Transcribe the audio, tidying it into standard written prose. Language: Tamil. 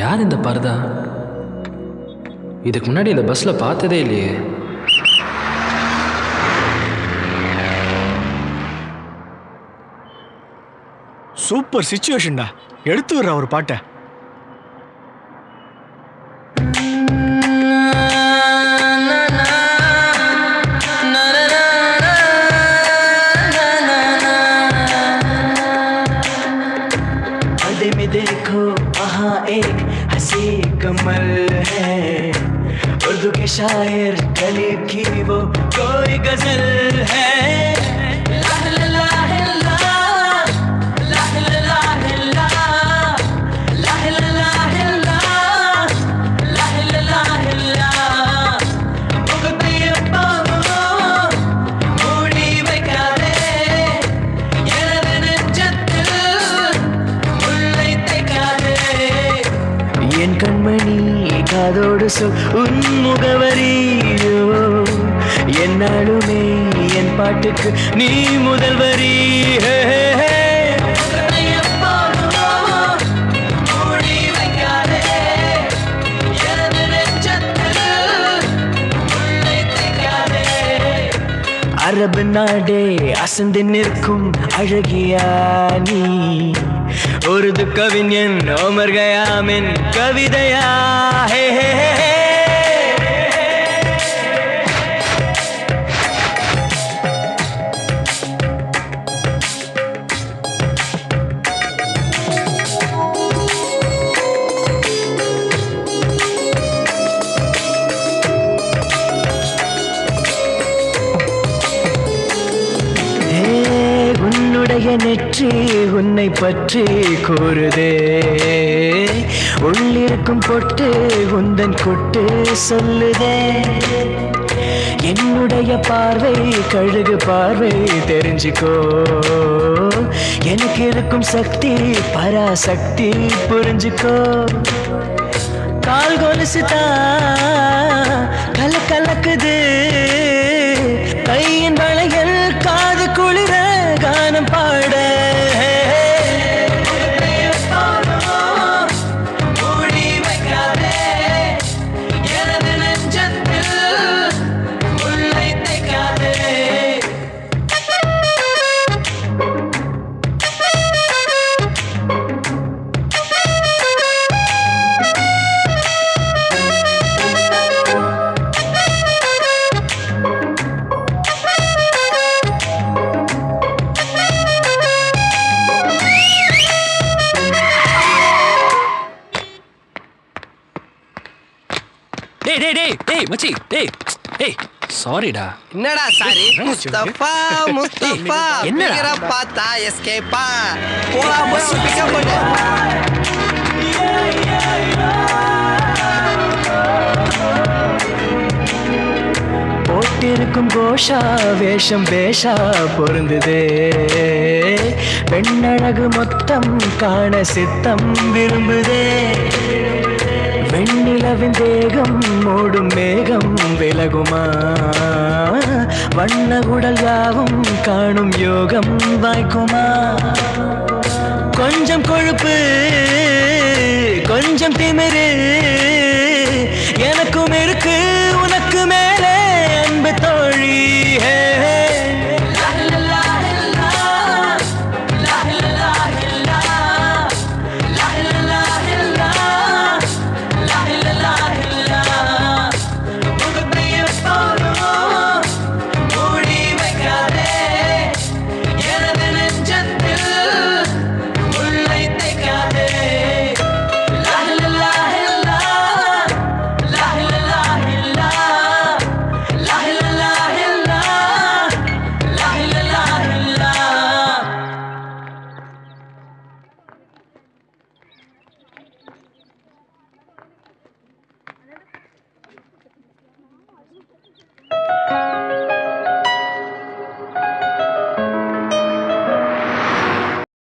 யார் இந்த பரதா? இதுக்கு முன்னாடி இந்த பஸ்ல பார்த்ததே இல்லையே. சூப்பர் சிச்சுவேஷன்டா. எடுத்து வர்ற ஒரு பாட்டை. देखो वहाँ एक हंसी कमल है, उर्दू के शायर कलीब की वो कोई गजल है। என் கண்மணி காதோடு சொல் உன் முகவரியோ, என்னாலுமே என் பாட்டுக்கு நீ முதல் வரி. அரபு நாடே அசந்து நிற்கும் அழகியா நீ, உருது கவிஞன் ஓமர் கயாமின் கவிதையா? ஹே ஹே ஹே உன்னுடைய நெற்றி உன்னை பற்றி கூறுதே, உள்ளிருக்கும் பொட்டு உந்தன் கொட்டு சொல்லுதே. என்னுடைய பார்வை கழுகு பார்வை தெரிஞ்சுக்கோ, எனக்கு இருக்கும் சக்தி பராசக்தி புரிஞ்சுக்கோ. கால் கொலுசுதான் கல கலக்குது, கையின் வளையல் காது குளிர கானம் பாட. டேய் மச்சி, டேய் சாரிடா. என்னடா சாரி? முஸ்தபா முஸ்தபா என்னடா பார்த்தா எஸ்கேப்பா போடா பஸ் பிக்கப் பண்ணு. போட்டிருக்கும் கோஷா வேஷம் பேஷா பொருந்துதே, பெண்ணழகு மொத்தம் காண சித்தம் விரும்புதே. வெண்ணிலவின் தேகம் மூடும் மேகம் விலகுமா, வண்ண குடல் யாவும் காணும் யோகம் வாய்க்குமா. கொஞ்சம் கொழுப்பு கொஞ்சம் திமிரு,